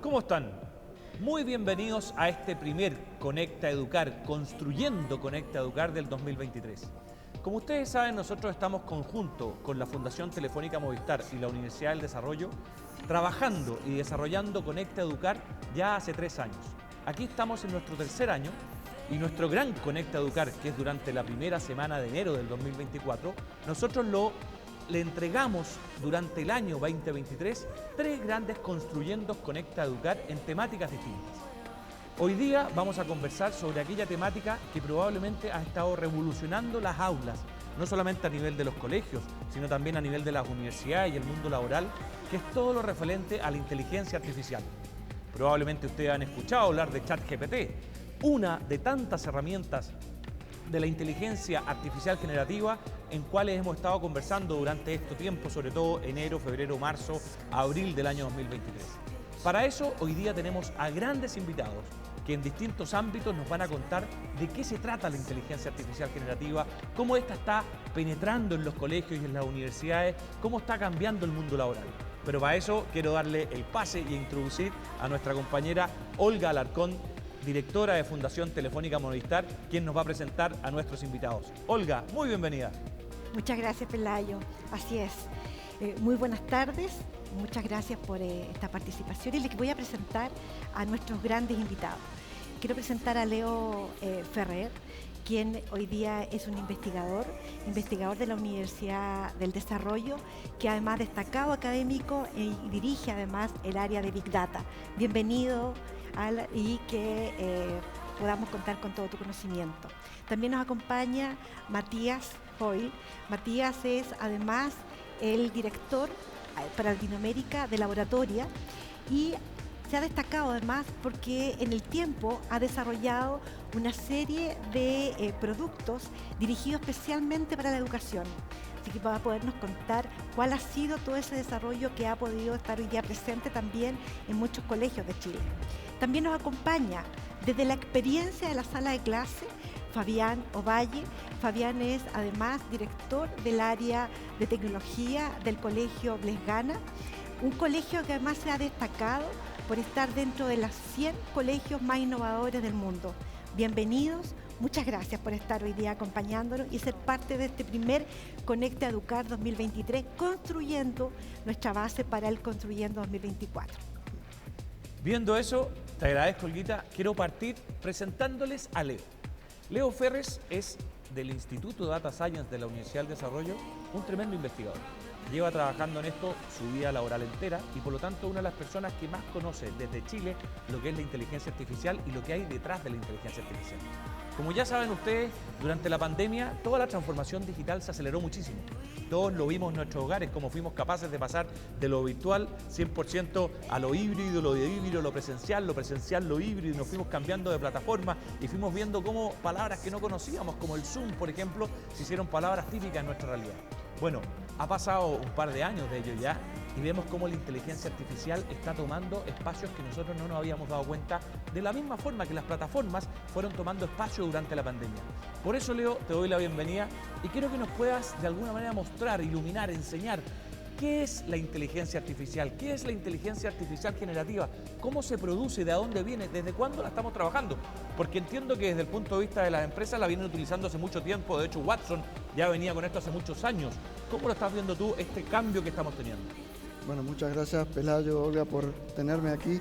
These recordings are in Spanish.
¿Cómo están? Muy bienvenidos a este primer Conecta Educar, construyendo Conecta Educar del 2023. Como ustedes saben, nosotros estamos conjunto con la Fundación Telefónica Movistar y la Universidad del Desarrollo, trabajando y desarrollando Conecta Educar ya hace 3 años. Aquí estamos en nuestro tercer año y nuestro gran Conecta Educar, que es durante la primera semana de enero del 2024, nosotros le entregamos durante el año 2023 3 grandes Construyendo Conecta Educar en temáticas distintas. Hoy día vamos a conversar sobre aquella temática que probablemente ha estado revolucionando las aulas, no solamente a nivel de los colegios, sino también a nivel de las universidades y el mundo laboral, que es todo lo referente a la inteligencia artificial. Probablemente ustedes han escuchado hablar de ChatGPT, una de tantas herramientas de la inteligencia artificial generativa en cuales hemos estado conversando durante este tiempo, sobre todo enero, febrero, marzo, abril del año 2023. Para eso, hoy día tenemos a grandes invitados que en distintos ámbitos nos van a contar de qué se trata la inteligencia artificial generativa, cómo esta está penetrando en los colegios y en las universidades, cómo está cambiando el mundo laboral. Pero para eso quiero darle el pase y introducir a nuestra compañera Olga Alarcón, directora de Fundación Telefónica Movistar, quien nos va a presentar a nuestros invitados. Olga, muy bienvenida. Muchas gracias, Pelayo. Así es. Muy buenas tardes. Muchas gracias por esta participación y les voy a presentar a nuestros grandes invitados. Quiero presentar a Leo Ferrer, quien hoy día es un investigador de la Universidad del Desarrollo, que además destacado académico y dirige además el área de Big Data. Bienvenido y que podamos contar con todo tu conocimiento. También nos acompaña Matías Hoyle. Matías es además el director para Latinoamérica de Laboratoria y se ha destacado además porque en el tiempo ha desarrollado una serie de productos dirigidos especialmente para la educación. Así que va a podernos contar cuál ha sido todo ese desarrollo que ha podido estar hoy día presente también en muchos colegios de Chile. También nos acompaña desde la experiencia de la sala de clase Fabián Ovalle. Fabián es además director del área de tecnología del Colegio Blesgana, un colegio que además se ha destacado por estar dentro de los 100 colegios más innovadores del mundo. Bienvenidos, muchas gracias por estar hoy día acompañándonos y ser parte de este primer Conecta Educar 2023, construyendo nuestra base para el Construyendo 2024. Viendo eso, te agradezco, Olguita. Quiero partir presentándoles a Leo. Leo Ferrer es del Instituto de Data Science de la Universidad del Desarrollo, un tremendo investigador. Lleva trabajando en esto su vida laboral entera y por lo tanto una de las personas que más conoce desde Chile lo que es la inteligencia artificial y lo que hay detrás de la inteligencia artificial. Como ya saben ustedes, durante la pandemia toda la transformación digital se aceleró muchísimo. Todos lo vimos en nuestros hogares, cómo fuimos capaces de pasar de lo virtual 100% a lo híbrido, lo presencial, lo híbrido, y nos fuimos cambiando de plataforma y fuimos viendo cómo palabras que no conocíamos, como el Zoom, por ejemplo, se hicieron palabras típicas en nuestra realidad. Bueno, ha pasado un par de años de ello ya y vemos cómo la inteligencia artificial está tomando espacios que nosotros no nos habíamos dado cuenta, de la misma forma que las plataformas fueron tomando espacio durante la pandemia. Por eso, Leo, te doy la bienvenida y quiero que nos puedas de alguna manera mostrar, iluminar, enseñar qué es la inteligencia artificial, qué es la inteligencia artificial generativa, cómo se produce, de dónde viene, desde cuándo la estamos trabajando. Porque entiendo que desde el punto de vista de las empresas la vienen utilizando hace mucho tiempo, de hecho Watson ya venía con esto hace muchos años. ¿Cómo lo estás viendo tú, este cambio que estamos teniendo? Bueno, muchas gracias, Pelayo, Olga, por tenerme aquí.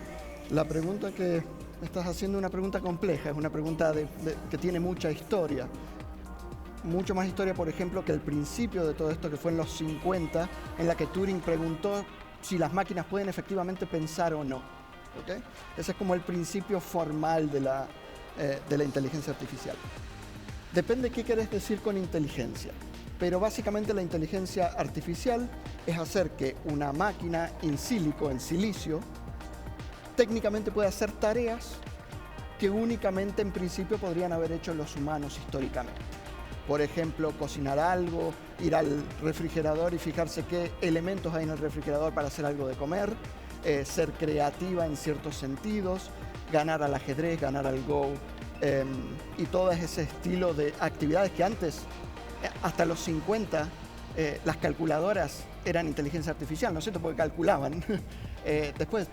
La pregunta que me estás haciendo es una pregunta compleja, es una pregunta que tiene mucha historia. Mucho más historia, por ejemplo, que el principio de todo esto, que fue en los 50, en la que Turing preguntó si las máquinas pueden efectivamente pensar o no. ¿Okay? Ese es como el principio formal de la inteligencia artificial. Depende qué querés decir con inteligencia. Pero básicamente la inteligencia artificial es hacer que una máquina in silico, en silicio, técnicamente pueda hacer tareas que únicamente en principio podrían haber hecho los humanos históricamente. Por ejemplo, cocinar algo, ir al refrigerador y fijarse qué elementos hay en el refrigerador para hacer algo de comer, ser creativa en ciertos sentidos, ganar al ajedrez, ganar al Go, y todo ese estilo de actividades que antes, hasta los 50, las calculadoras eran inteligencia artificial, ¿no es cierto? Porque calculaban. Después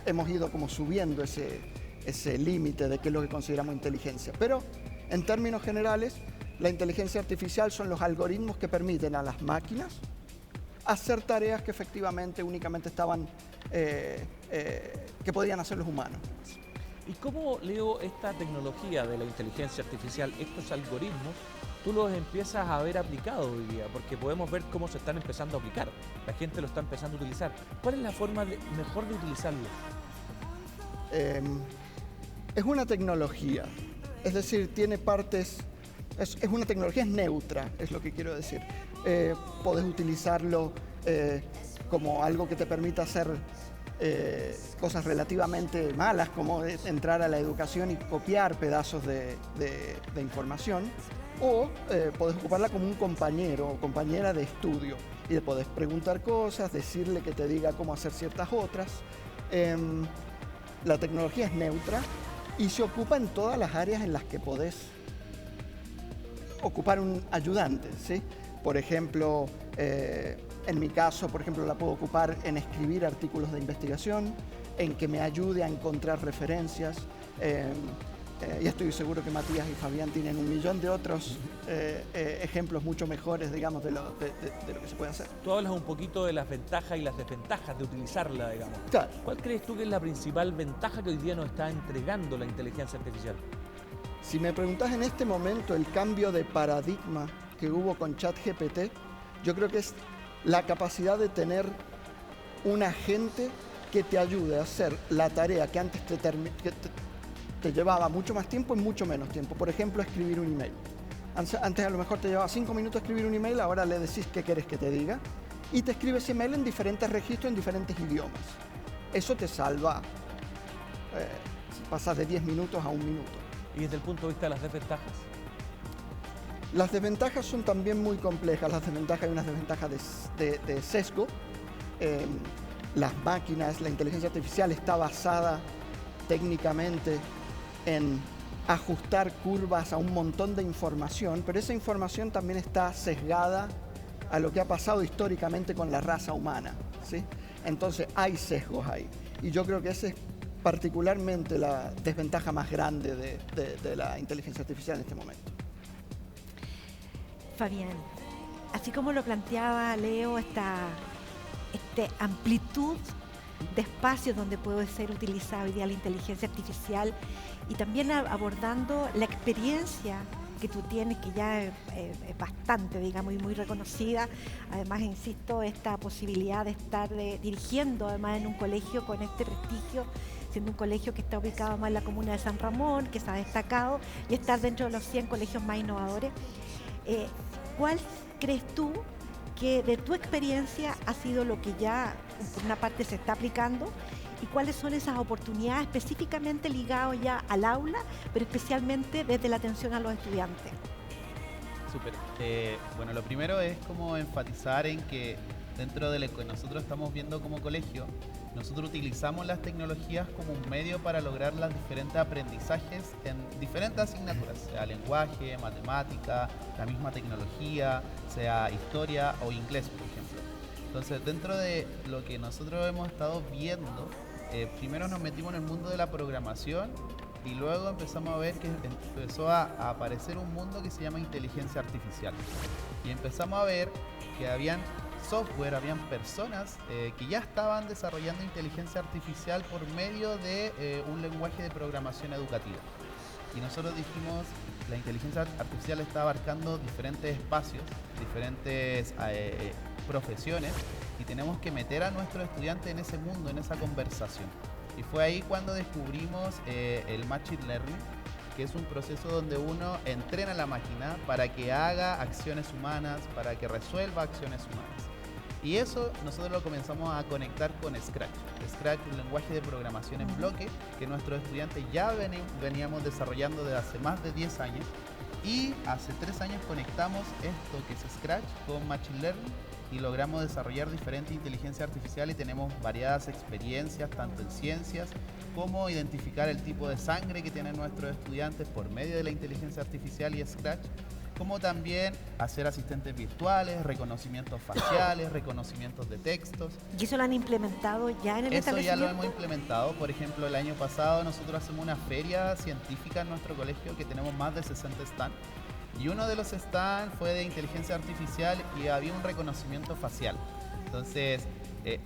hemos ido como subiendo ese límite de qué es lo que consideramos inteligencia. Pero en términos generales, la inteligencia artificial son los algoritmos que permiten a las máquinas hacer tareas que efectivamente únicamente que podían hacer los humanos. ¿Y cómo, Leo, esta tecnología de la inteligencia artificial, estos algoritmos, tú los empiezas a ver aplicados hoy día? Porque podemos ver cómo se están empezando a aplicar. La gente lo está empezando a utilizar. ¿Cuál es la forma mejor de utilizarlos? Es una tecnología, es decir, tiene partes, es una tecnología, es neutra, es lo que quiero decir. Podés utilizarlo como algo que te permita hacer cosas relativamente malas, como entrar a la educación y copiar pedazos de información, o podés ocuparla como un compañero o compañera de estudio y le podés preguntar cosas, decirle que te diga cómo hacer ciertas otras. La tecnología es neutra y se ocupa en todas las áreas en las que podés ocupar un ayudante, ¿sí? Por ejemplo, en mi caso, por ejemplo, la puedo ocupar en escribir artículos de investigación, en que me ayude a encontrar referencias. Y estoy seguro que Matías y Fabián tienen un millón de otros ejemplos mucho mejores, digamos, de lo que se puede hacer. Tú hablas un poquito de las ventajas y las desventajas de utilizarla, digamos. Claro. ¿Cuál crees tú que es la principal ventaja que hoy día nos está entregando la inteligencia artificial? Si me preguntás en este momento el cambio de paradigma que hubo con ChatGPT, yo creo que es la capacidad de tener un agente que te ayude a hacer la tarea que antes te llevaba mucho más tiempo en mucho menos tiempo. Por ejemplo, escribir un email. Antes a lo mejor te llevaba 5 minutos escribir un email, ahora le decís qué querés que te diga y te escribe ese email en diferentes registros, en diferentes idiomas. Eso te salva, pasas de 10 minutos a 1 minuto. ¿Y desde el punto de vista de las desventajas? Las desventajas son también muy complejas. Las desventajas, hay unas desventajas de sesgo. Las máquinas, la inteligencia artificial está basada técnicamente en ajustar curvas a un montón de información, pero esa información también está sesgada a lo que ha pasado históricamente con la raza humana, ¿sí? Entonces hay sesgos ahí. Y yo creo que esa es particularmente la desventaja más grande de la inteligencia artificial en este momento. Fabián, así como lo planteaba Leo, esta amplitud de espacios donde puede ser utilizada hoy día la inteligencia artificial y también abordando la experiencia que tú tienes, que ya es bastante, digamos, y muy reconocida. Además, insisto, esta posibilidad de estar dirigiendo además en un colegio con este prestigio, siendo un colegio que está ubicado más en la comuna de San Ramón, que se ha destacado, y estar dentro de los 100 colegios más innovadores. ¿Cuál crees tú que de tu experiencia ha sido lo que ya por una parte se está aplicando y cuáles son esas oportunidades específicamente ligadas ya al aula, pero especialmente desde la atención a los estudiantes? Súper. Bueno, lo primero es como enfatizar en que dentro de lo que nosotros estamos viendo como colegio, nosotros utilizamos las tecnologías como un medio para lograr los diferentes aprendizajes en diferentes asignaturas, sea lenguaje, matemática, la misma tecnología, sea historia o inglés, por ejemplo. Entonces, dentro de lo que nosotros hemos estado viendo, primero nos metimos en el mundo de la programación y luego empezamos a ver que empezó a aparecer un mundo que se llama inteligencia artificial. Y empezamos a ver que habían software, habían personas que ya estaban desarrollando inteligencia artificial por medio de un lenguaje de programación educativa. Y nosotros dijimos, la inteligencia artificial está abarcando diferentes espacios, diferentes profesiones, y tenemos que meter a nuestros estudiantes en ese mundo, en esa conversación. Y fue ahí cuando descubrimos el Machine Learning, que es un proceso donde uno entrena a la máquina para que haga acciones humanas, para que resuelva acciones humanas. Y eso nosotros lo comenzamos a conectar con Scratch. Scratch es un lenguaje de programación en bloque que nuestros estudiantes ya veníamos desarrollando desde hace más de 10 años. Y hace 3 años conectamos esto que es Scratch con Machine Learning y logramos desarrollar diferentes inteligencias artificiales y tenemos variadas experiencias, tanto en ciencias como identificar el tipo de sangre que tienen nuestros estudiantes por medio de la inteligencia artificial y Scratch. como también hacer asistentes virtuales, reconocimientos faciales, reconocimientos de textos. ¿Y eso lo han implementado ya en el Eso ya lo establecimiento? hemos implementado. Por ejemplo, el año pasado nosotros hacemos una feria científica en nuestro colegio que tenemos más de 60 stands. Y uno de los stands fue de inteligencia artificial y había un reconocimiento facial. Entonces,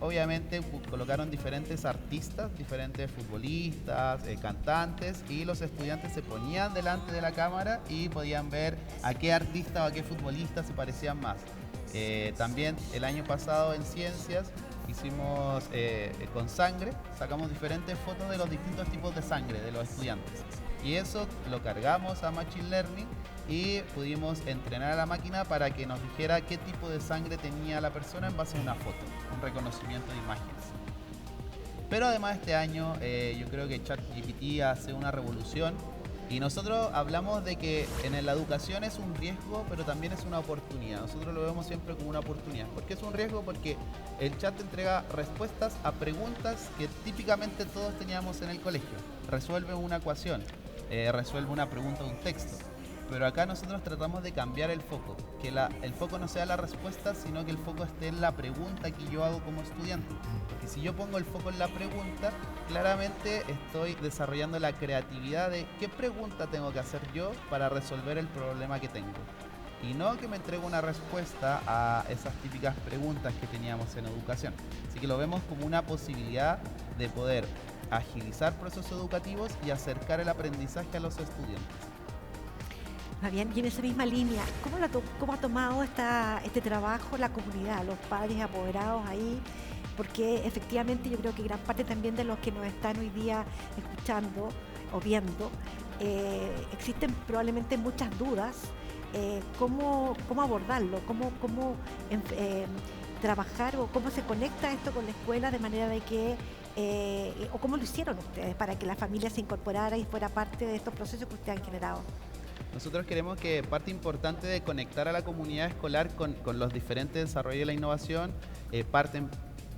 obviamente colocaron diferentes artistas, diferentes futbolistas, cantantes, y los estudiantes se ponían delante de la cámara y podían ver a qué artista o a qué futbolista se parecían más. También el año pasado en ciencias hicimos con sangre, sacamos diferentes fotos de los distintos tipos de sangre de los estudiantes. Y eso lo cargamos a Machine Learning y pudimos entrenar a la máquina para que nos dijera qué tipo de sangre tenía la persona en base a una foto, un reconocimiento de imágenes. Pero además este año yo creo que ChatGPT hace una revolución y nosotros hablamos de que en la educación es un riesgo, pero también es una oportunidad. Nosotros lo vemos siempre como una oportunidad. ¿Por qué es un riesgo? Porque el chat te entrega respuestas a preguntas que típicamente todos teníamos en el colegio. Resuelve una ecuación, resuelve una pregunta de un texto. Pero acá nosotros tratamos de cambiar el foco, que el foco no sea la respuesta, sino que el foco esté en la pregunta que yo hago como estudiante. Porque si yo pongo el foco en la pregunta, claramente estoy desarrollando la creatividad de qué pregunta tengo que hacer yo para resolver el problema que tengo. Y no que me entregue una respuesta a esas típicas preguntas que teníamos en educación. Así que lo vemos como una posibilidad de poder agilizar procesos educativos y acercar el aprendizaje a los estudiantes. Fabián, y en esa misma línea, ¿cómo ha tomado este trabajo la comunidad, los padres apoderados ahí? Porque efectivamente yo creo que gran parte también de los que nos están hoy día escuchando o viendo, existen probablemente muchas dudas. ¿Cómo abordarlo? ¿Cómo trabajar o cómo se conecta esto con la escuela de manera de que, o cómo lo hicieron ustedes para que la familia se incorporara y fuera parte de estos procesos que ustedes han generado? Nosotros queremos que parte importante de conectar a la comunidad escolar con los diferentes desarrollos de la innovación parten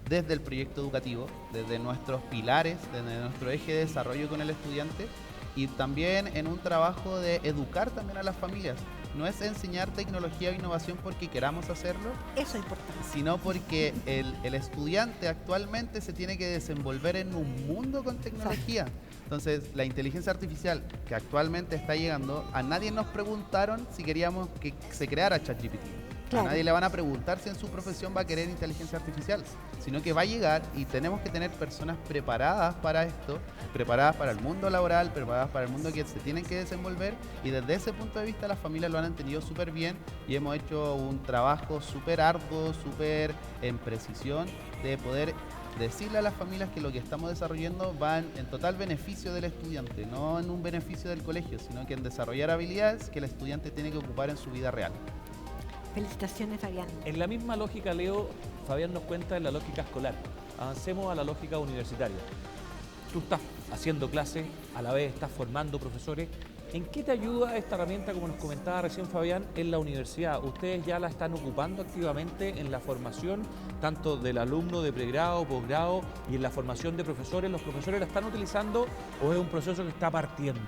desde el proyecto educativo, desde nuestros pilares, desde nuestro eje de desarrollo con el estudiante y también en un trabajo de educar también a las familias. No es enseñar tecnología o innovación porque queramos hacerlo, Eso es importante. sino porque el estudiante actualmente se tiene que desenvolver en un mundo con tecnología. Entonces, la inteligencia artificial que actualmente está llegando, a nadie nos preguntaron si queríamos que se creara ChatGPT. Claro. A nadie le van a preguntar si en su profesión va a querer inteligencia artificial, sino que va a llegar y tenemos que tener personas preparadas para esto, preparadas para el mundo laboral, preparadas para el mundo que se tienen que desenvolver, y desde ese punto de vista las familias lo han entendido súper bien y hemos hecho un trabajo súper arduo, súper en precisión de poder decirle a las familias que lo que estamos desarrollando va en total beneficio del estudiante, no en un beneficio del colegio, sino que en desarrollar habilidades que el estudiante tiene que ocupar en su vida real. Felicitaciones, Fabián. En la misma lógica, Leo, Fabián nos cuenta en la lógica escolar. Avancemos a la lógica universitaria. Tú estás haciendo clases, a la vez estás formando profesores. ¿En qué te ayuda esta herramienta, como nos comentaba recién Fabián, en la universidad? ¿Ustedes ya la están ocupando activamente en la formación, tanto del alumno de pregrado, posgrado y en la formación de profesores? ¿Los profesores la están utilizando o es un proceso que está partiendo?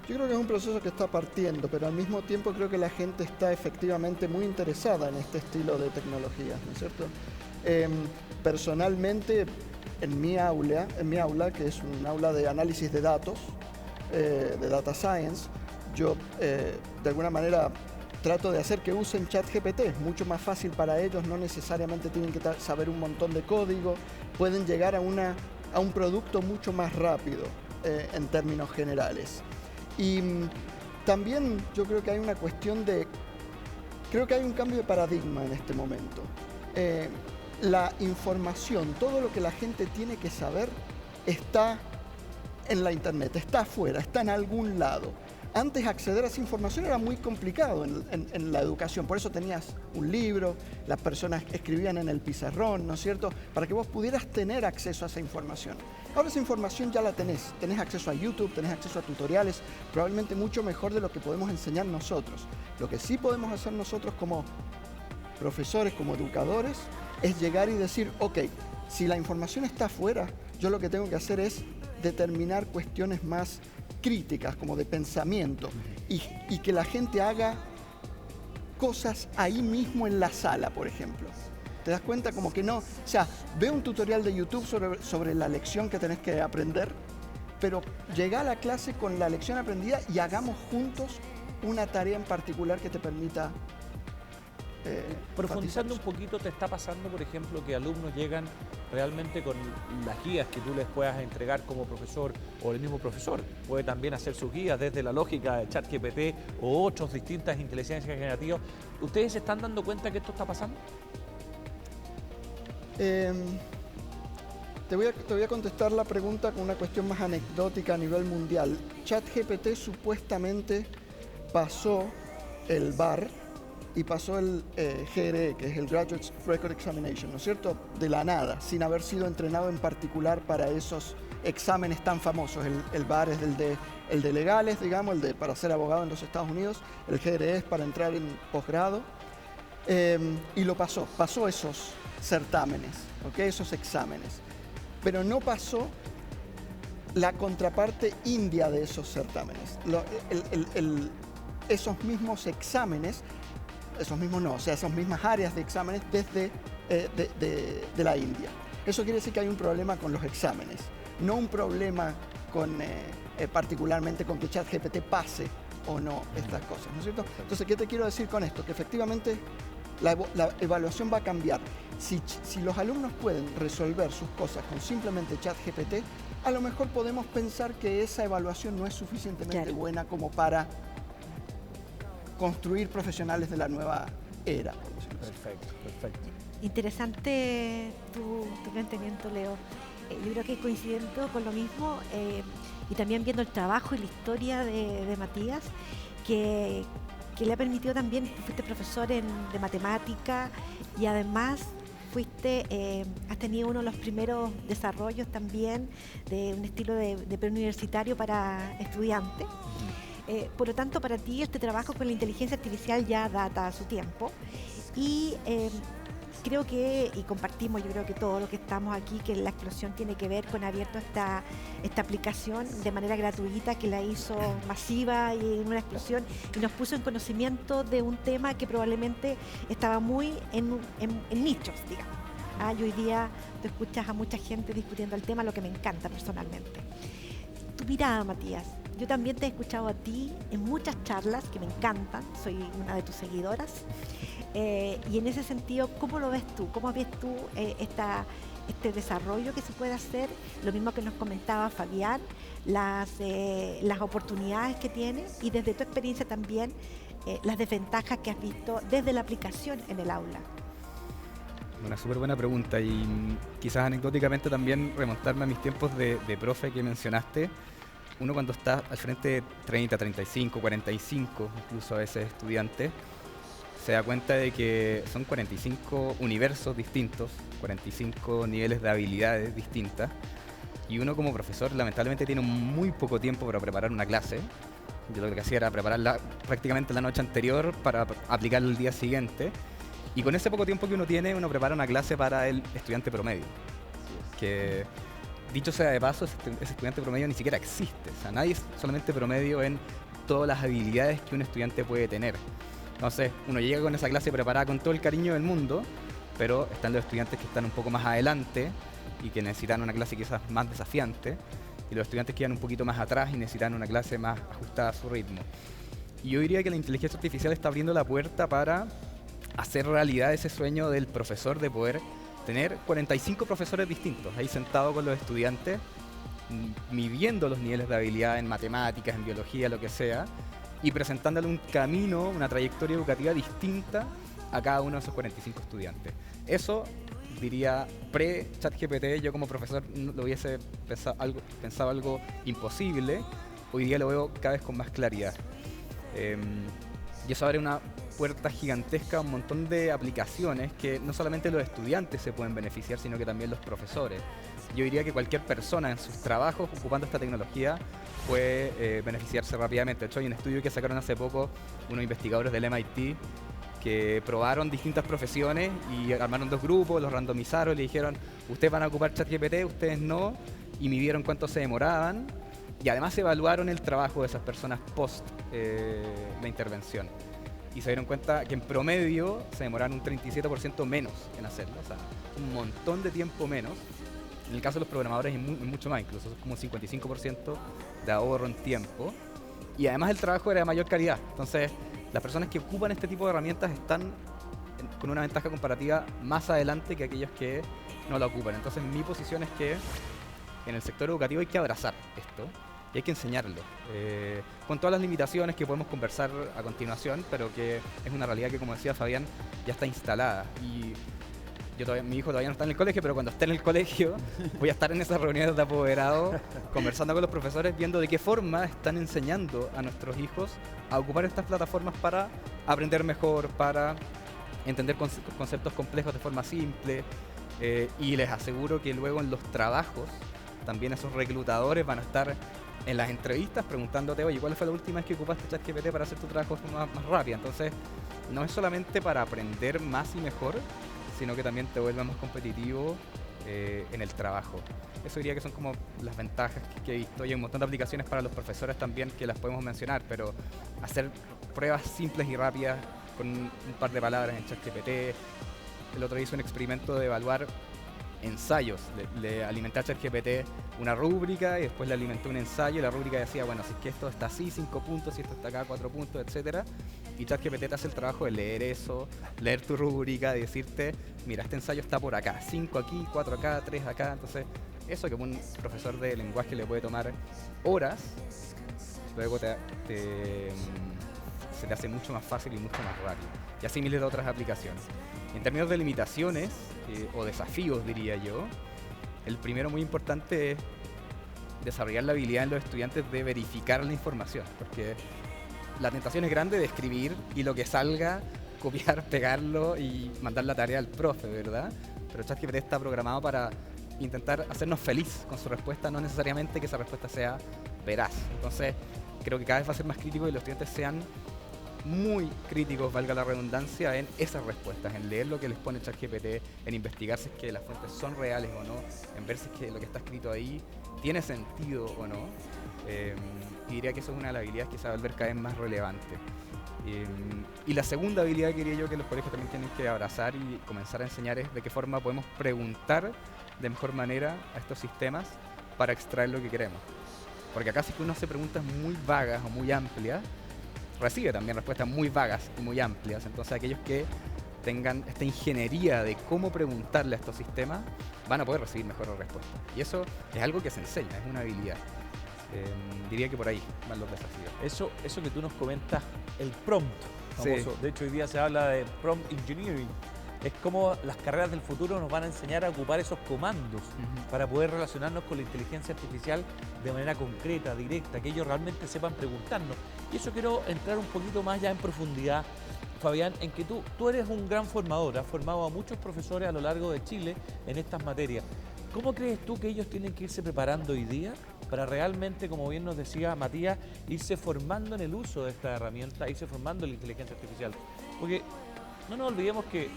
Yo creo que es un proceso que está partiendo, pero al mismo tiempo creo que la gente está efectivamente muy interesada en este estilo de tecnología, ¿no es cierto? Personalmente, en mi aula, que es un aula de análisis de datos, de Data Science, yo de alguna manera trato de hacer que usen ChatGPT. Es mucho más fácil para ellos, no necesariamente tienen que saber un montón de código, pueden llegar a un producto mucho más rápido en términos generales. Y también yo creo que hay una cuestión creo que hay un cambio de paradigma en este momento. La información, todo lo que la gente tiene que saber está en la internet, está afuera, está en algún lado. Antes acceder a esa información era muy complicado en la educación, por eso tenías un libro, las personas escribían en el pizarrón, ¿no es cierto?, para que vos pudieras tener acceso a esa información. Ahora esa información ya la tenés acceso a YouTube, tenés acceso a tutoriales, probablemente mucho mejor de lo que podemos enseñar nosotros. Lo que sí podemos hacer nosotros como profesores, como educadores, es llegar y decir, ok, si la información está afuera, yo lo que tengo que hacer es determinar cuestiones más críticas, como de pensamiento, y que la gente haga cosas ahí mismo en la sala, por ejemplo. ¿Te das cuenta? Como que no, o sea, ve un tutorial de YouTube sobre la lección que tenés que aprender, pero llega a la clase con la lección aprendida y hagamos juntos una tarea en particular que te permita Profundizando un poquito, ¿te está pasando, por ejemplo, que alumnos llegan realmente con las guías que tú les puedas entregar como profesor, o el mismo profesor puede también hacer sus guías desde la lógica de ChatGPT o otras distintas inteligencias generativas? ¿Ustedes se están dando cuenta que esto está pasando? Te voy a contestar la pregunta con una cuestión más anecdótica a nivel mundial. ChatGPT supuestamente pasó el BAR y pasó el GRE, que es el Graduate Record Examination, ¿no es cierto? De la nada, sin haber sido entrenado en particular para esos exámenes tan famosos. El BAR es el de legales, digamos, para ser abogado en los Estados Unidos. El GRE es para entrar en posgrado. Y lo pasó esos certámenes, ¿ok? Esos exámenes. Pero no pasó la contraparte india de esos certámenes. Esos mismos exámenes, esos mismas áreas de exámenes desde de la India. Eso quiere decir que hay un problema con los exámenes, no un problema particularmente con que ChatGPT pase o no estas cosas, ¿no es cierto? Entonces, ¿qué te quiero decir con esto? Que efectivamente la evaluación va a cambiar. Si los alumnos pueden resolver sus cosas con simplemente ChatGPT, a lo mejor podemos pensar que esa evaluación no es suficientemente buena como para construir profesionales de la nueva era. Perfecto. Interesante tu planteamiento, Leo. Yo creo que coincidiendo con lo mismo y también viendo el trabajo y la historia de Matías, que le ha permitido también, fuiste profesor de matemática y además has tenido uno de los primeros desarrollos también de un estilo de preuniversitario para estudiantes. Por lo tanto, para ti este trabajo con la inteligencia artificial ya data su tiempo y creo que, y compartimos, yo creo que todo lo que estamos aquí, que la explosión tiene que ver con abierto esta aplicación de manera gratuita que la hizo masiva y en una explosión y nos puso en conocimiento de un tema que probablemente estaba muy en nichos, digamos. Y hoy día tú escuchas a mucha gente discutiendo el tema, lo que me encanta personalmente. Tu mirada, Matías. Yo también te he escuchado a ti en muchas charlas que me encantan, soy una de tus seguidoras. Y en ese sentido, ¿cómo lo ves tú? ¿Cómo ves tú este desarrollo que se puede hacer? Lo mismo que nos comentaba Fabián, las oportunidades que tiene y desde tu experiencia también las desventajas que has visto desde la aplicación en el aula. Una súper buena pregunta y quizás anecdóticamente también remontarme a mis tiempos de profe que mencionaste. Uno cuando está al frente de 30, 35, 45, incluso a veces estudiantes, se da cuenta de que son 45 universos distintos, 45 niveles de habilidades distintas, y uno como profesor lamentablemente tiene muy poco tiempo para preparar una clase. Yo lo que hacía era prepararla prácticamente la noche anterior para aplicarla el día siguiente, y con ese poco tiempo que uno tiene, uno prepara una clase para el estudiante promedio, que dicho sea de paso, ese estudiante promedio ni siquiera existe, o sea, nadie es solamente promedio en todas las habilidades que un estudiante puede tener. Entonces, uno llega con esa clase preparada con todo el cariño del mundo, pero están los estudiantes que están un poco más adelante y que necesitan una clase quizás más desafiante, y los estudiantes que van un poquito más atrás y necesitan una clase más ajustada a su ritmo. Y yo diría que la inteligencia artificial está abriendo la puerta para hacer realidad ese sueño del profesor de poder tener 45 profesores distintos ahí sentados con los estudiantes, midiendo los niveles de habilidad en matemáticas, en biología, lo que sea, y presentándole un camino, una trayectoria educativa distinta a cada uno de esos 45 estudiantes. Eso, diría, pre-ChatGPT, yo como profesor lo hubiese pensado algo imposible. Hoy día lo veo cada vez con más claridad. Y eso abre una puerta gigantesca a un montón de aplicaciones que no solamente los estudiantes se pueden beneficiar, sino que también los profesores. Yo diría que cualquier persona en sus trabajos ocupando esta tecnología puede beneficiarse rápidamente. De hecho, hay un estudio que sacaron hace poco unos investigadores del MIT que probaron distintas profesiones y armaron dos grupos, los randomizaron y le dijeron, ustedes van a ocupar ChatGPT, ustedes no, y midieron cuánto se demoraban y además evaluaron el trabajo de esas personas post la intervención. y se dieron cuenta que en promedio se demoraron un 37% menos en hacerlo, o sea, un montón de tiempo menos. En el caso de los programadores es mucho más, incluso es como un 55% de ahorro en tiempo. Y además el trabajo era de mayor calidad. Entonces, las personas que ocupan este tipo de herramientas están con una ventaja comparativa más adelante que aquellos que no la ocupan. Entonces, mi posición es que en el sector educativo hay que abrazar esto y hay que enseñarlo. Con todas las limitaciones que podemos conversar a continuación, pero que es una realidad que, como decía Fabián, ya está instalada. Y mi hijo todavía no está en el colegio, pero cuando esté en el colegio voy a estar en esas reuniones de apoderados conversando con los profesores, viendo de qué forma están enseñando a nuestros hijos a ocupar estas plataformas para aprender mejor, para entender conceptos complejos de forma simple, y les aseguro que luego en los trabajos también esos reclutadores van a estar en las entrevistas preguntándote, oye, ¿cuál fue la última vez que ocupaste ChatGPT para hacer tu trabajo de forma más rápida? Entonces, no es solamente para aprender más y mejor, sino que también te vuelve más competitivo en el trabajo. Eso diría que son como las ventajas que he visto. Y hay un montón de aplicaciones para los profesores también que las podemos mencionar, pero hacer pruebas simples y rápidas con un par de palabras en ChatGPT. El otro día hice un experimento de evaluar ensayos. Le alimenté a ChatGPT una rúbrica y después le alimenté un ensayo y la rúbrica decía, bueno, si es que esto está así, 5 puntos, si esto está acá, 4 puntos, etcétera. Y ChatGPT te hace el trabajo de leer eso, leer tu rúbrica, de decirte, mira, este ensayo está por acá, 5 aquí, 4 acá, 3 acá. Entonces, eso que un profesor de lenguaje le puede tomar horas, luego se te hace mucho más fácil y mucho más rápido. Y así miles de otras aplicaciones. En términos de limitaciones, o desafíos diría yo, el primero muy importante es desarrollar la habilidad en los estudiantes de verificar la información, porque la tentación es grande de escribir y lo que salga, copiar, pegarlo y mandar la tarea al profe, ¿verdad? Pero ChatGPT está programado para intentar hacernos feliz con su respuesta, no necesariamente que esa respuesta sea veraz. Entonces, creo que cada vez va a ser más crítico que los estudiantes sean muy críticos, valga la redundancia, en esas respuestas, en leer lo que les pone ChatGPT, en investigar si es que las fuentes son reales o no, en ver si es que lo que está escrito ahí tiene sentido o no. Y diría que eso es una de las habilidades que se va a volver cada vez más relevante. Y la segunda habilidad que diría yo que los colegios también tienen que abrazar y comenzar a enseñar es de qué forma podemos preguntar de mejor manera a estos sistemas para extraer lo que queremos. Porque acá si uno hace preguntas muy vagas o muy amplias, recibe también respuestas muy vagas y muy amplias. Entonces aquellos que tengan esta ingeniería de cómo preguntarle a estos sistemas van a poder recibir mejores respuestas. Y eso es algo que se enseña, es una habilidad. Diría que por ahí van los desafíos. Eso que tú nos comentas, el prompt famoso. Sí. De hecho, hoy día se habla de prompt engineering. Es como las carreras del futuro nos van a enseñar a ocupar esos comandos para poder relacionarnos con la inteligencia artificial de manera concreta, directa, que ellos realmente sepan preguntarnos. Y eso quiero entrar un poquito más ya en profundidad, Fabián, en que tú eres un gran formador, has formado a muchos profesores a lo largo de Chile en estas materias. ¿Cómo crees tú que ellos tienen que irse preparando hoy día para realmente, como bien nos decía Matías, irse formando en el uso de esta herramienta, irse formando en la inteligencia artificial? Porque no nos olvidemos que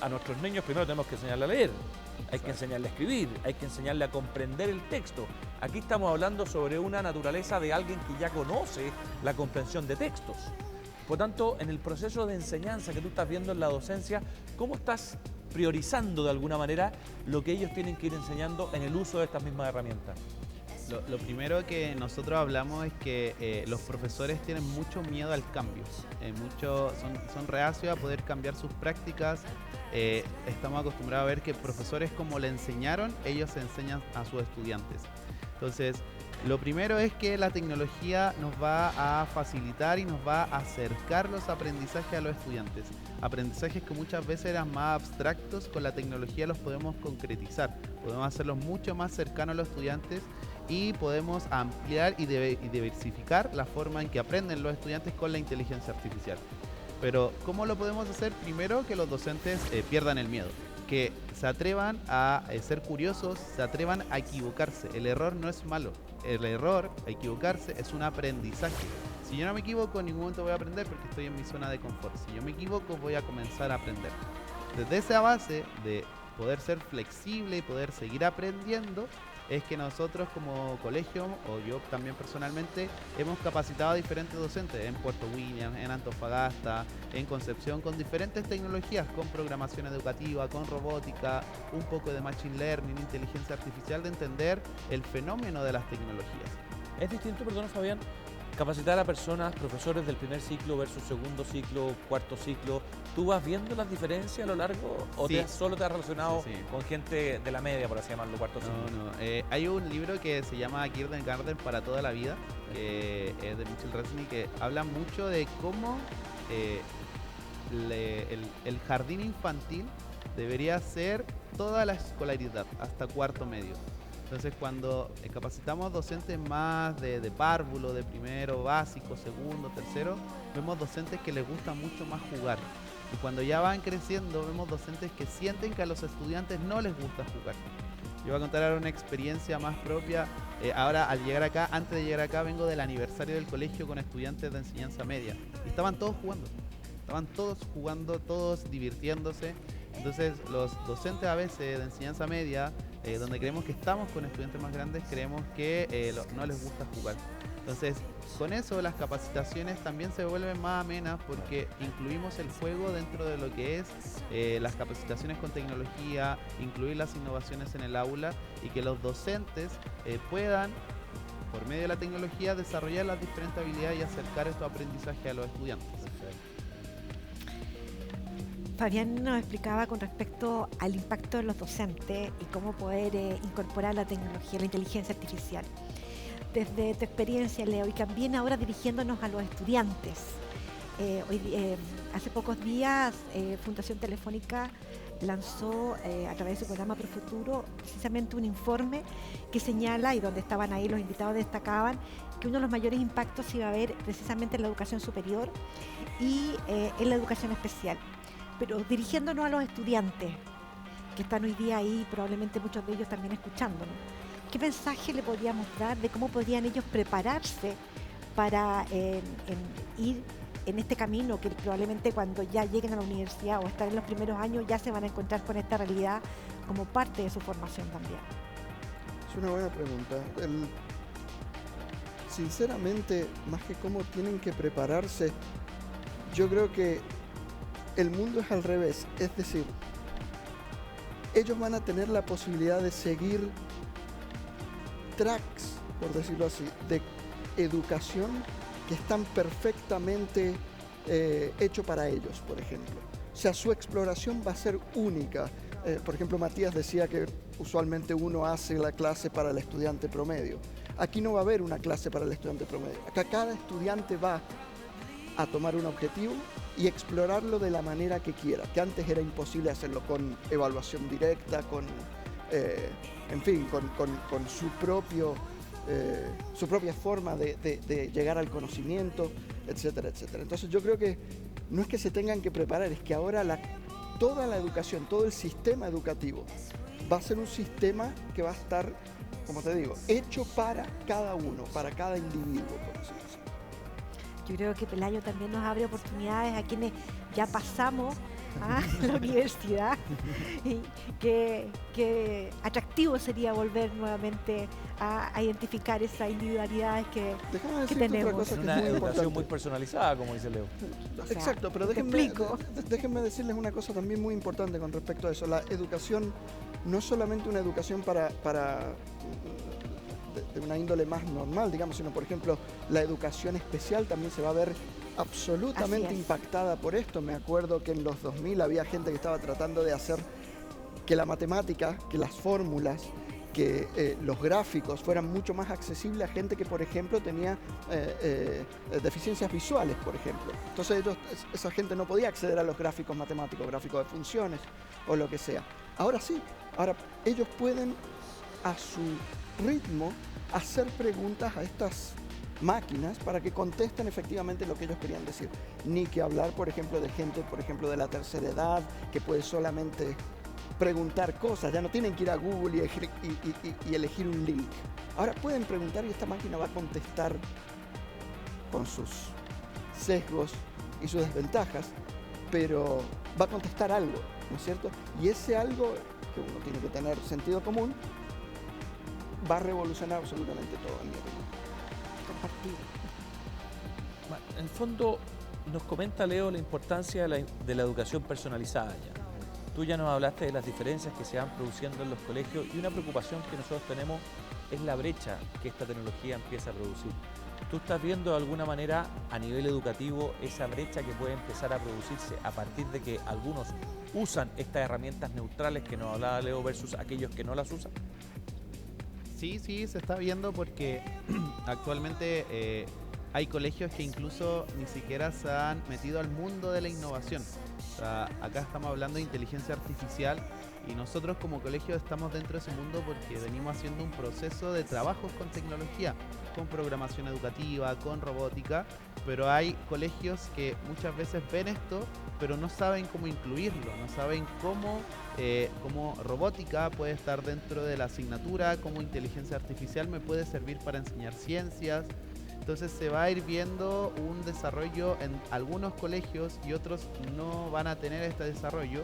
a nuestros niños primero tenemos que enseñarle a leer, hay que enseñarle a escribir, hay que enseñarle a comprender el texto. Aquí estamos hablando sobre una naturaleza de alguien que ya conoce la comprensión de textos. Por tanto, en el proceso de enseñanza que tú estás viendo en la docencia, ¿cómo estás priorizando de alguna manera lo que ellos tienen que ir enseñando en el uso de estas mismas herramientas? Lo primero que nosotros hablamos es que los profesores tienen mucho miedo al cambio, son reacios a poder cambiar sus prácticas. Estamos acostumbrados a ver que profesores como le enseñaron, ellos enseñan a sus estudiantes. Entonces, lo primero es que la tecnología nos va a facilitar y nos va a acercar los aprendizajes a los estudiantes. Aprendizajes que muchas veces eran más abstractos, con la tecnología los podemos concretizar, podemos hacerlos mucho más cercanos a los estudiantes y podemos ampliar y diversificar la forma en que aprenden los estudiantes con la inteligencia artificial. Pero ¿cómo lo podemos hacer? Primero, que los docentes pierdan el miedo, que se atrevan a ser curiosos, se atrevan a equivocarse. El error no es malo, el error, a equivocarse, es un aprendizaje. Si yo no me equivoco, en ningún momento voy a aprender porque estoy en mi zona de confort. Si yo me equivoco, voy a comenzar a aprender. Desde esa base de poder ser flexible y poder seguir aprendiendo, es que nosotros como colegio, o yo también personalmente, hemos capacitado a diferentes docentes en Puerto Williams, en Antofagasta, en Concepción, con diferentes tecnologías, con programación educativa, con robótica, un poco de machine learning, inteligencia artificial, de entender el fenómeno de las tecnologías. Es distinto, perdón Fabián, capacitar a personas, profesores del primer ciclo versus segundo ciclo, cuarto ciclo. ¿Tú vas viendo las diferencias a lo largo o Sí. solo te has relacionado Sí. con gente de la media, por así llamarlo, cuarto ciclo? No. Hay un libro que se llama Kindergarten para toda la vida, que es de Mitchell Resnick, que habla mucho de cómo el jardín infantil debería ser toda la escolaridad, hasta cuarto medio. Entonces, cuando capacitamos docentes más de párvulo, de primero, básico, segundo, tercero, vemos docentes que les gusta mucho más jugar. Y cuando ya van creciendo, vemos docentes que sienten que a los estudiantes no les gusta jugar. Yo voy a contar ahora una experiencia más propia. Ahora, al llegar acá, antes de llegar acá, vengo del aniversario del colegio con estudiantes de enseñanza media. Y estaban todos jugando. Estaban todos jugando, todos divirtiéndose. Entonces, los docentes a veces de enseñanza media, donde creemos que estamos con estudiantes más grandes, creemos que no les gusta jugar. Entonces, con eso las capacitaciones también se vuelven más amenas porque incluimos el juego dentro de lo que es las capacitaciones con tecnología, incluir las innovaciones en el aula y que los docentes puedan, por medio de la tecnología, desarrollar las diferentes habilidades y acercar estos aprendizajes a los estudiantes. Fabián nos explicaba con respecto al impacto de los docentes y cómo poder incorporar la tecnología, la inteligencia artificial. Desde tu experiencia, Leo, y también ahora dirigiéndonos a los estudiantes. Hace pocos días, Fundación Telefónica lanzó a través de su programa Profuturo precisamente un informe que señala, y donde estaban ahí los invitados destacaban, que uno de los mayores impactos iba a haber precisamente en la educación superior y en la educación especial. Pero dirigiéndonos a los estudiantes que están hoy día ahí, probablemente muchos de ellos también escuchándonos, ¿qué mensaje le podríamos dar de cómo podrían ellos prepararse para ir en este camino que probablemente cuando ya lleguen a la universidad o están en los primeros años ya se van a encontrar con esta realidad como parte de su formación también? Es una buena pregunta. Sinceramente, más que cómo tienen que prepararse, yo creo que el mundo es al revés, es decir, ellos van a tener la posibilidad de seguir tracks, por decirlo así, de educación que están perfectamente hechos para ellos, por ejemplo. O sea, su exploración va a ser única. Por ejemplo, Matías decía que usualmente uno hace la clase para el estudiante promedio. Aquí no va a haber una clase para el estudiante promedio. Acá cada estudiante va a tomar un objetivo y explorarlo de la manera que quiera, que antes era imposible hacerlo con evaluación directa, con su propia forma de llegar al conocimiento, etcétera, etcétera. Entonces yo creo que no es que se tengan que preparar, es que ahora toda la educación, todo el sistema educativo va a ser un sistema que va a estar, como te digo, hecho para cada uno, para cada individuo, por así decirlo. Yo creo que Pelayo también nos abre oportunidades a quienes ya pasamos a la universidad y que atractivo sería volver nuevamente a identificar esas individualidades que tenemos. Otra cosa Es que una es muy educación importante. muy personalizada, como dice Leo. O sea, Exacto, pero te explico. déjenme decirles una cosa también muy importante con respecto a eso. La educación no es solamente una educación de una índole más normal, digamos, sino, por ejemplo, la educación especial también se va a ver absolutamente impactada por esto. Me acuerdo que en los 2000 había gente que estaba tratando de hacer que la matemática, que las fórmulas, que los gráficos fueran mucho más accesibles a gente que, por ejemplo, tenía deficiencias visuales, por ejemplo. Entonces esa gente no podía acceder a los gráficos matemáticos, gráficos de funciones o lo que sea. Ahora sí, ahora ellos pueden a su ritmo hacer preguntas a estas máquinas para que contesten efectivamente lo que ellos querían decir. Ni que hablar, por ejemplo, de gente, por ejemplo, de la tercera edad, que puede solamente preguntar cosas, ya no tienen que ir a Google y elegir un link. Ahora pueden preguntar y esta máquina va a contestar con sus sesgos y sus desventajas, pero va a contestar algo, ¿no es cierto? Y ese algo, que uno tiene que tener sentido común, va a revolucionar absolutamente todo, en mi opinión. Compartido. Bueno, en el fondo nos comenta Leo la importancia de la educación personalizada ya. Tú ya nos hablaste de las diferencias que se van produciendo en los colegios y una preocupación que nosotros tenemos es la brecha que esta tecnología empieza a producir. ¿Tú estás viendo de alguna manera a nivel educativo esa brecha que puede empezar a producirse a partir de que algunos usan estas herramientas neutrales que nos hablaba Leo versus aquellos que no las usan? Sí, se está viendo porque actualmente hay colegios que incluso ni siquiera se han metido al mundo de la innovación. O sea, acá estamos hablando de inteligencia artificial y nosotros como colegio estamos dentro de ese mundo porque venimos haciendo un proceso de trabajos con tecnología, con programación educativa, con robótica, pero hay colegios que muchas veces ven esto, pero no saben cómo incluirlo, no saben cómo robótica puede estar dentro de la asignatura, cómo inteligencia artificial me puede servir para enseñar ciencias. Entonces se va a ir viendo un desarrollo en algunos colegios y otros no van a tener este desarrollo.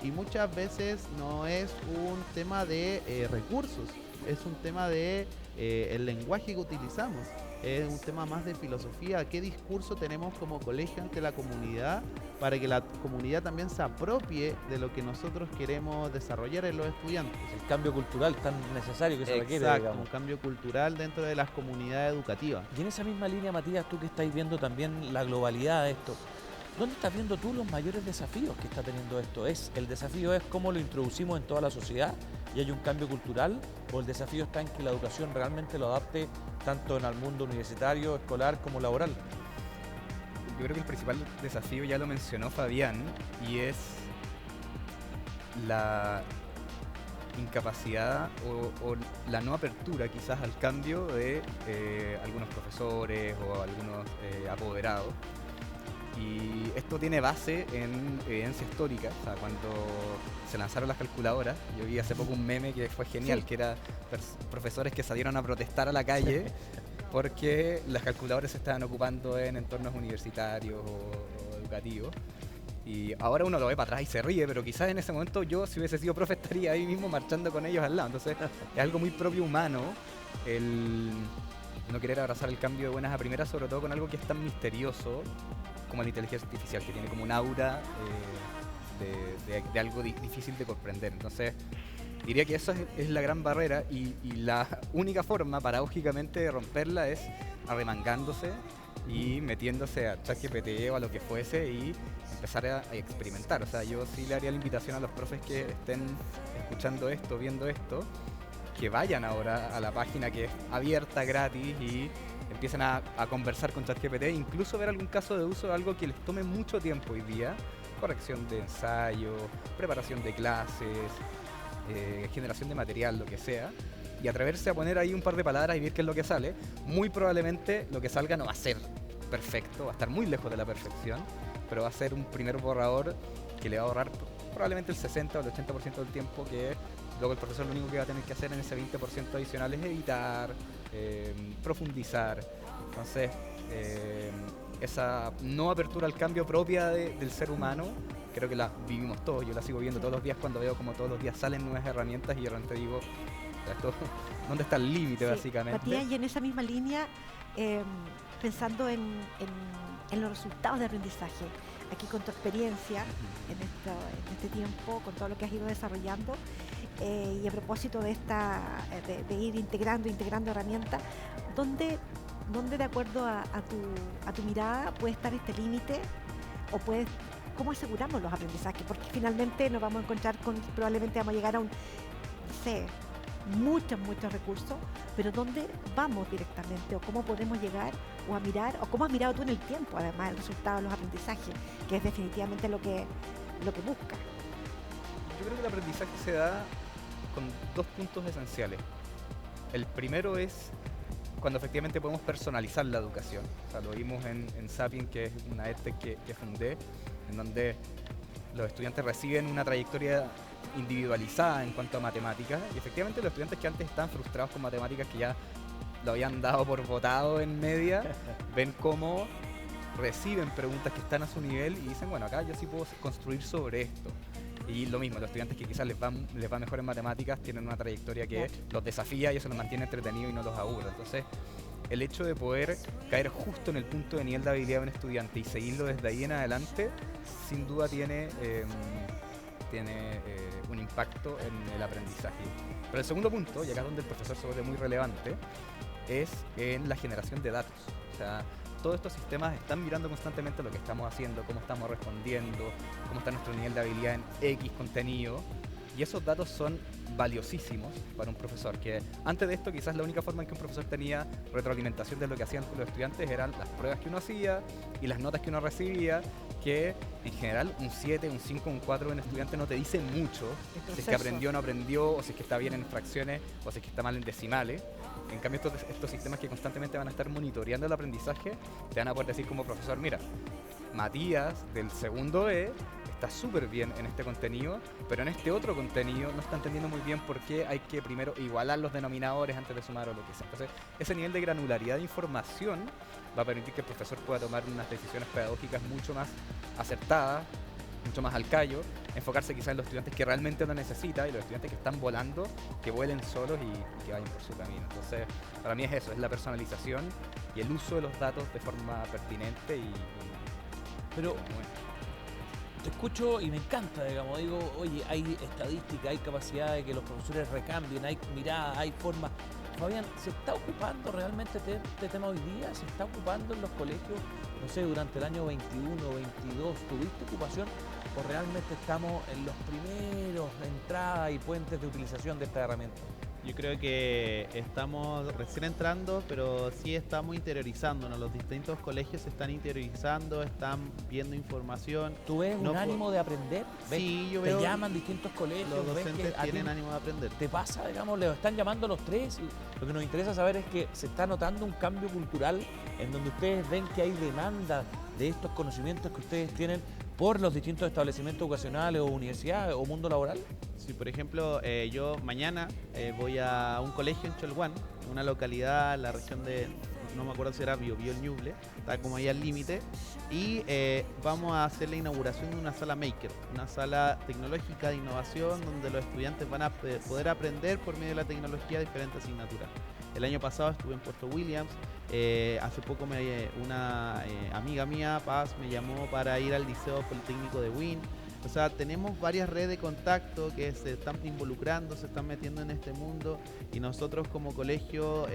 Y muchas veces no es un tema de recursos, es un tema de el lenguaje que utilizamos. Es un tema más de filosofía, qué discurso tenemos como colegio ante la comunidad para que la comunidad también se apropie de lo que nosotros queremos desarrollar en los estudiantes. El cambio cultural tan necesario que se requiere, Exacto, digamos. un cambio cultural dentro de las comunidades educativas. Y en esa misma línea, Matías, tú que estáis viendo también la globalidad de esto, ¿dónde estás viendo tú los mayores desafíos que está teniendo esto? ¿El desafío es cómo lo introducimos en toda la sociedad y hay un cambio cultural? ¿O el desafío está en que la educación realmente lo adapte tanto en el mundo universitario, escolar como laboral? Yo creo que el principal desafío ya lo mencionó Fabián y es la incapacidad o la no apertura quizás al cambio de algunos profesores o algunos apoderados. Y esto tiene base en evidencia histórica. O sea, cuando se lanzaron las calculadoras, yo vi hace poco un meme que fue genial, que era profesores que salieron a protestar a la calle porque las calculadoras se estaban ocupando en entornos universitarios o educativos. Y ahora uno lo ve para atrás y se ríe, pero quizás en ese momento yo, si hubiese sido profe, estaría ahí mismo marchando con ellos al lado. Entonces es algo muy propio humano el no querer abrazar el cambio de buenas a primeras, sobre todo con algo que es tan misterioso como la inteligencia artificial, que tiene como un aura de algo difícil de comprender. Entonces diría que eso es la gran barrera y la única forma, paradójicamente, de romperla es arremangándose y metiéndose a ChatGPT o a lo que fuese y empezar a experimentar. O sea, yo sí le haría la invitación a los profes que estén escuchando esto, viendo esto, que vayan ahora a la página que es abierta, gratis, y empiecen a conversar con ChatGPT, incluso ver algún caso de uso de algo que les tome mucho tiempo hoy día, corrección de ensayo, preparación de clases, generación de material, lo que sea, y atreverse a poner ahí un par de palabras y ver qué es lo que sale. Muy probablemente lo que salga no va a ser perfecto, va a estar muy lejos de la perfección, pero va a ser un primer borrador que le va a ahorrar probablemente el 60 o el 80% del tiempo, que luego el profesor lo único que va a tener que hacer en ese 20% adicional es editar, profundizar. Entonces, esa no apertura al cambio propia del ser humano, creo que la vivimos todos. Yo la sigo viendo todos los días cuando veo como todos los días salen nuevas herramientas y de repente digo, esto, ¿dónde está el límite, básicamente? Matías, y en esa misma línea, pensando en los resultados de aprendizaje, aquí con tu experiencia en este tiempo, con todo lo que has ido desarrollando, y a propósito de de ir integrando herramientas, ¿dónde de acuerdo a tu mirada puede estar este límite o cómo aseguramos los aprendizajes? Porque finalmente nos vamos a encontrar probablemente vamos a llegar a no sé, muchos recursos, pero ¿dónde vamos directamente? ¿O cómo podemos llegar o a mirar, o cómo has mirado tú en el tiempo, además, el resultado de los aprendizajes, que es definitivamente lo que busca? Yo creo que el aprendizaje se da con dos puntos esenciales. El primero es cuando efectivamente podemos personalizar la educación. O sea, lo vimos en Sapien, que es una EdTech que fundé, en donde los estudiantes reciben una trayectoria individualizada en cuanto a matemáticas, y efectivamente los estudiantes que antes estaban frustrados con matemáticas, que ya lo habían dado por botado en media, ven cómo reciben preguntas que están a su nivel y dicen, bueno, acá yo sí puedo construir sobre esto. Y lo mismo, los estudiantes que quizás les va mejor en matemáticas tienen una trayectoria que los desafía y eso los mantiene entretenidos y no los aburre. Entonces, el hecho de poder caer justo en el punto de nivel de habilidad de un estudiante y seguirlo desde ahí en adelante, sin duda tiene un impacto en el aprendizaje. Pero el segundo punto, y acá es donde el profesor se vuelve muy relevante, es en la generación de datos. O sea, todos estos sistemas están mirando constantemente lo que estamos haciendo, cómo estamos respondiendo, cómo está nuestro nivel de habilidad en X contenido. Y esos datos son valiosísimos para un profesor, que antes de esto quizás la única forma en que un profesor tenía retroalimentación de lo que hacían los estudiantes eran las pruebas que uno hacía y las notas que uno recibía, que en general un 7, un 5, un 4 de un estudiante no te dice mucho si es que aprendió o no aprendió, o si es que está bien en fracciones, o si es que está mal en decimales. En cambio, estos sistemas que constantemente van a estar monitoreando el aprendizaje, te van a poder decir como profesor, mira, Matías del segundo E está súper bien en este contenido, pero en este otro contenido no está entendiendo muy bien por qué hay que primero igualar los denominadores antes de sumar o lo que sea. Entonces, ese nivel de granularidad de información va a permitir que el profesor pueda tomar unas decisiones pedagógicas mucho más acertadas, mucho más al callo, enfocarse quizás en los estudiantes que realmente lo necesitan y los estudiantes que están volando, que vuelen solos y que vayan por su camino. Entonces, para mí es eso, es la personalización y el uso de los datos de forma pertinente Pero bueno. te escucho y me encanta, digamos, digo, oye, hay estadística, hay capacidad de que los profesores recambien, hay mirada, hay forma. Fabián, ¿se está ocupando realmente este tema hoy día? ¿Se está ocupando en los colegios? No sé, durante el año 21, 22, ¿tuviste ocupación? ¿O realmente estamos en los primeros entradas y puentes de utilización de esta herramienta? Yo creo que estamos recién entrando, pero sí estamos interiorizándonos. Los distintos colegios se están interiorizando, están viendo información. ¿Tú ves un ánimo de aprender? ¿Ves? Sí, yo ¿Te veo. llaman distintos colegios? Los ¿Ves docentes que a ti tienen ánimo de aprender. te pasa, digamos, le están llamando los tres? Y lo que nos interesa saber es que se está notando un cambio cultural en donde ustedes ven que hay demanda de estos conocimientos que ustedes tienen por los distintos establecimientos educacionales o universidades o mundo laboral. Sí, por ejemplo, yo mañana voy a un colegio en Cholguán, una localidad en la región de, no me acuerdo si era Biobío o Ñuble, está como ahí al límite, y vamos a hacer la inauguración de una sala maker, una sala tecnológica de innovación donde los estudiantes van a poder aprender por medio de la tecnología diferentes asignaturas. El año pasado estuve en Puerto Williams, hace poco una amiga mía, Paz, me llamó para ir al Liceo Politécnico de Win. O sea, tenemos varias redes de contacto que se están involucrando, se están metiendo en este mundo y nosotros como colegio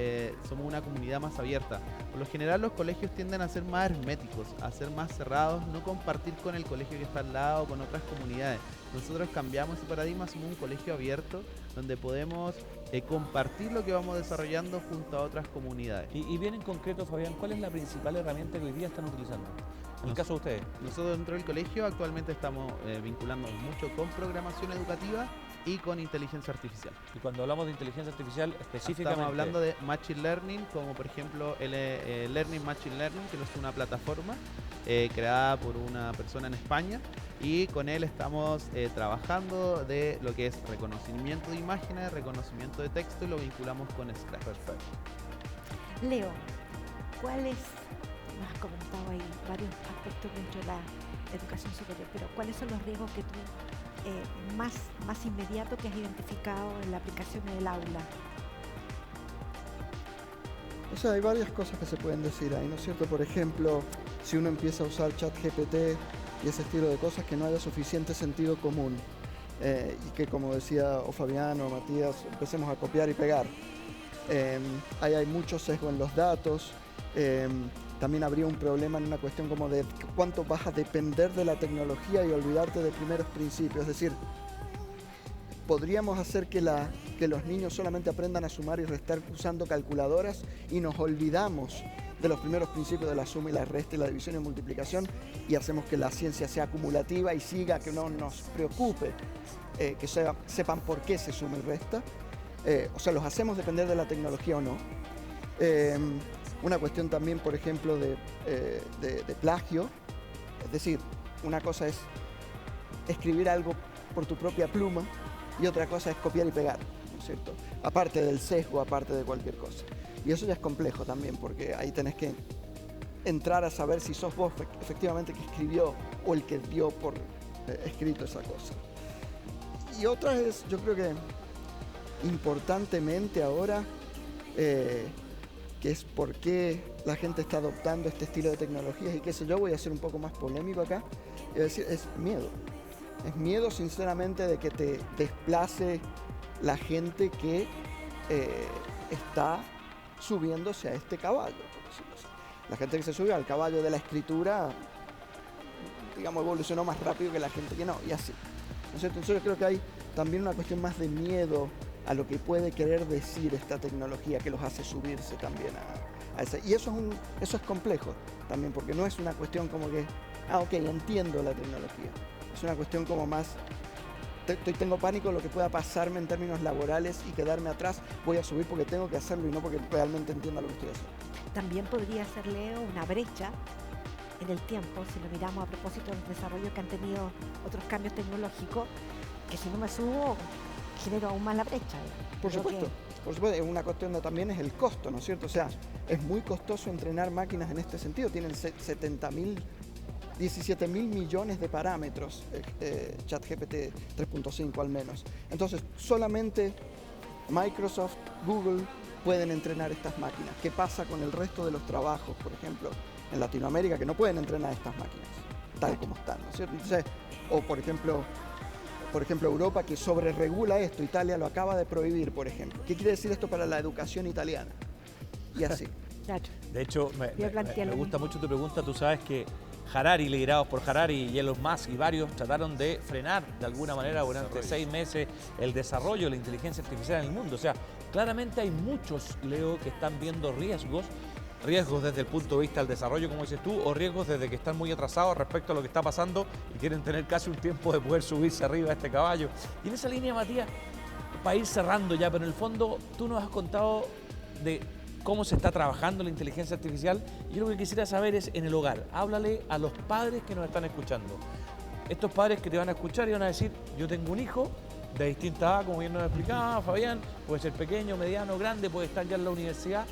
somos una comunidad más abierta. Por lo general los colegios tienden a ser más herméticos, a ser más cerrados, no compartir con el colegio que está al lado, con otras comunidades. Nosotros cambiamos ese paradigma, somos un colegio abierto donde podemos compartir lo que vamos desarrollando junto a otras comunidades. Y bien en concreto, Fabián, ¿cuál es la principal herramienta que hoy día están utilizando? En el caso de ustedes. Nosotros dentro del colegio actualmente estamos vinculándonos mucho con programación educativa y con inteligencia artificial. Y cuando hablamos de inteligencia artificial, específicamente... Estamos hablando de Machine Learning, como por ejemplo el Learning Machine Learning, que es una plataforma creada por una persona en España, y con él estamos trabajando de lo que es reconocimiento de imágenes, reconocimiento de texto, y lo vinculamos con Scratch. Perfecto. Leo, ¿cuáles, nos has comentado ahí varios aspectos dentro de la educación superior, pero cuáles son los riesgos que tú más inmediato que has identificado en la aplicación en el aula? O sea, hay varias cosas que se pueden decir ahí, ¿no es cierto? Por ejemplo, si uno empieza a usar ChatGPT y ese estilo de cosas, que no haya suficiente sentido común y que, como decía o Fabián o Matías, empecemos a copiar y pegar. Ahí hay mucho sesgo en los datos. También habría un problema en una cuestión como de cuánto vas a depender de la tecnología y olvidarte de primeros principios. Es decir, podríamos hacer que los niños solamente aprendan a sumar y restar usando calculadoras y nos olvidamos de los primeros principios de la suma y la resta y la división y multiplicación y hacemos que la ciencia sea acumulativa y siga, que no nos preocupe, que sepan por qué se suma y resta. O sea, los hacemos depender de la tecnología o no. Una cuestión también, por ejemplo, de plagio. Es decir, una cosa es escribir algo por tu propia pluma y otra cosa es copiar y pegar, ¿no es cierto? Aparte del sesgo, aparte de cualquier cosa. Y eso ya es complejo también, porque ahí tenés que entrar a saber si sos vos efectivamente que escribió o el que dio por escrito esa cosa. Y otra es, yo creo que importantemente ahora, que es por qué la gente está adoptando este estilo de tecnologías y qué sé yo, voy a ser un poco más polémico acá, es decir, es miedo. Es miedo sinceramente de que te desplace la gente que está subiéndose a este caballo, por decirlo así. La gente que se sube al caballo de la escritura, digamos, evolucionó más rápido que la gente que no, y así. ¿No es cierto? Entonces yo creo que hay también una cuestión más de miedo a lo que puede querer decir esta tecnología que los hace subirse también a esa. Y eso es complejo también, porque no es una cuestión como que, ok, entiendo la tecnología. Es una cuestión como más, tengo pánico de lo que pueda pasarme en términos laborales y quedarme atrás. Voy a subir porque tengo que hacerlo y no porque realmente entienda lo que estoy haciendo. También podría ser, Leo, una brecha en el tiempo, si lo miramos a propósito del desarrollo que han tenido otros cambios tecnológicos, que si no me subo, genero aún más la brecha. Por supuesto, es una cuestión de también es el costo, ¿no es cierto? O sea, es muy costoso entrenar máquinas en este sentido. Tienen 17 mil millones de parámetros, ChatGPT 3.5 al menos. Entonces, solamente Microsoft, Google pueden entrenar estas máquinas. ¿Qué pasa con el resto de los trabajos, por ejemplo, en Latinoamérica, que no pueden entrenar estas máquinas, tal como están, ¿no es cierto? Entonces, o por ejemplo, Europa, que sobreregula esto, Italia lo acaba de prohibir, por ejemplo. ¿Qué quiere decir esto para la educación italiana? Y así. De hecho, me gusta mucho tu pregunta. Tú sabes que Harari, liderados por Harari y Elon Musk y varios, trataron de frenar de alguna manera durante 6 meses el desarrollo de la inteligencia artificial en el mundo. O sea, claramente hay muchos, Leo, que están viendo riesgos desde el punto de vista del desarrollo, como dices tú, o riesgos desde que están muy atrasados respecto a lo que está pasando y quieren tener casi un tiempo de poder subirse arriba a este caballo. Y en esa línea, Matías, para ir cerrando ya, pero en el fondo tú nos has contado de cómo se está trabajando la inteligencia artificial. Y yo lo que quisiera saber es en el hogar. Háblale a los padres que nos están escuchando. Estos padres que te van a escuchar y van a decir, yo tengo un hijo de distinta edad, como bien nos explicaba Fabián, puede ser pequeño, mediano, grande, puede estar ya en la universidad.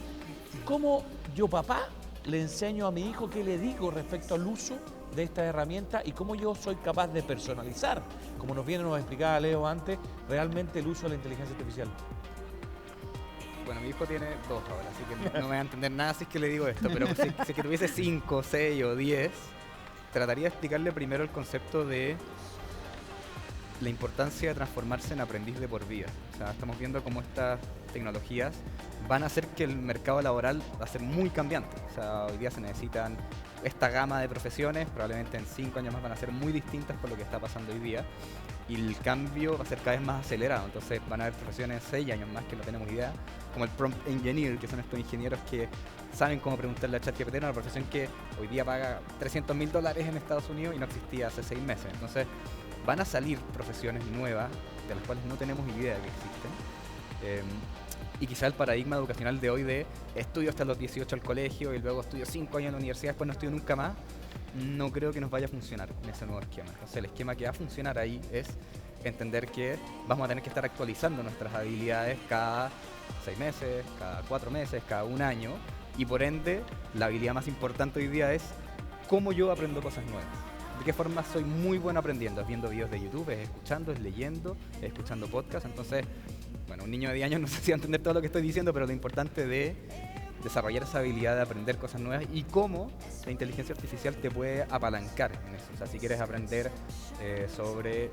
¿Cómo yo, papá, le enseño a mi hijo qué le digo respecto al uso de esta herramienta y cómo yo soy capaz de personalizar, como nos explicaba Leo antes, realmente el uso de la inteligencia artificial? Bueno, mi hijo tiene 2 ahora, así que no me va a entender nada si es que le digo esto, pero si que tuviese 5, 6 o 10, trataría de explicarle primero el concepto de la importancia de transformarse en aprendiz de por vida. O sea, estamos viendo cómo estas tecnologías van a hacer que el mercado laboral va a ser muy cambiante. O sea, hoy día se necesitan esta gama de profesiones, probablemente en 5 años más van a ser muy distintas por lo que está pasando hoy día, y el cambio va a ser cada vez más acelerado. Entonces van a haber profesiones en 6 años más que no tenemos idea, como el prompt engineer, que son estos ingenieros que saben cómo preguntarle a ChatGPT, una profesión que hoy día paga $300.000 en Estados Unidos y no existía hace 6 meses. Entonces van a salir profesiones nuevas de las cuales no tenemos idea de que existen. Y quizá el paradigma educacional de hoy de estudio hasta los 18 al colegio y luego estudio 5 años en la universidad, después no estudio nunca más, no creo que nos vaya a funcionar en ese nuevo esquema. Entonces el esquema que va a funcionar ahí es entender que vamos a tener que estar actualizando nuestras habilidades cada 6 meses, cada 4 meses, cada 1 año, y por ende la habilidad más importante hoy día es cómo yo aprendo cosas nuevas. ¿De qué forma soy muy bueno aprendiendo? Es viendo videos de YouTube, es escuchando, es leyendo, es escuchando podcasts. Entonces, bueno, un niño de 10 años no sé si va a entender todo lo que estoy diciendo, pero lo importante de desarrollar esa habilidad de aprender cosas nuevas y cómo la inteligencia artificial te puede apalancar en eso. O sea, si quieres aprender sobre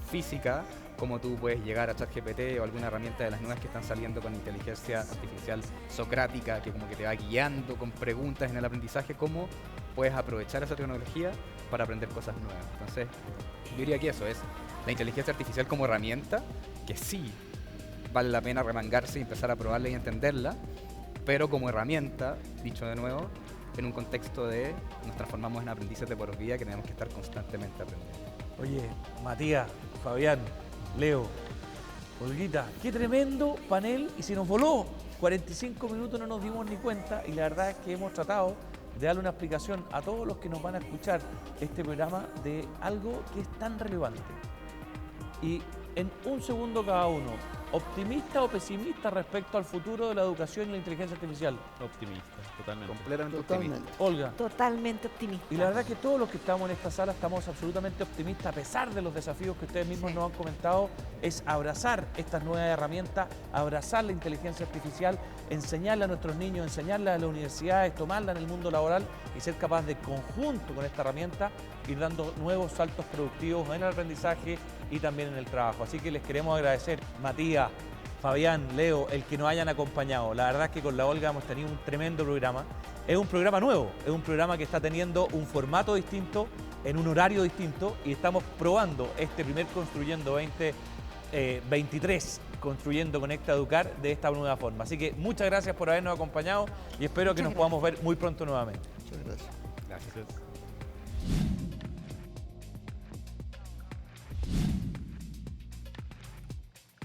física, cómo tú puedes llegar a ChatGPT o alguna herramienta de las nuevas que están saliendo con inteligencia artificial socrática, que como que te va guiando con preguntas en el aprendizaje, cómo puedes aprovechar esa tecnología para aprender cosas nuevas. Entonces, yo diría que eso es la inteligencia artificial como herramienta, que sí vale la pena remangarse y empezar a probarla y entenderla, pero como herramienta, dicho de nuevo, en un contexto de nos transformamos en aprendices de por vida que tenemos que estar constantemente aprendiendo. Oye, Matías, Fabián, Leo, Olguita, qué tremendo panel, y se nos voló. 45 minutos no nos dimos ni cuenta, y la verdad es que hemos tratado de darle una explicación a todos los que nos van a escuchar este programa de algo que es tan relevante. Y en un segundo cada uno, ¿optimista o pesimista respecto al futuro de la educación y la inteligencia artificial? Optimista, totalmente. Completamente optimista. Totalmente. Olga. Totalmente optimista. Y la verdad que todos los que estamos en esta sala estamos absolutamente optimistas, a pesar de los desafíos que ustedes mismos Sí. nos han comentado, es abrazar estas nuevas herramientas, abrazar la inteligencia artificial, enseñarle a nuestros niños, enseñarle a las universidades, tomarla en el mundo laboral y ser capaz de, conjunto con esta herramienta, ir dando nuevos saltos productivos en el aprendizaje y también en el trabajo. Así que les queremos agradecer, Matías, Fabián, Leo, el que nos hayan acompañado. La verdad es que con la Olga hemos tenido un tremendo programa. Es un programa nuevo, es un programa que está teniendo un formato distinto, en un horario distinto, y estamos probando este primer Construyendo 2023, Construyendo Conecta Educar, de esta nueva forma. Así que muchas gracias por habernos acompañado y espero que Muchas nos podamos ver muy pronto nuevamente. Muchas gracias. Gracias. Gracias.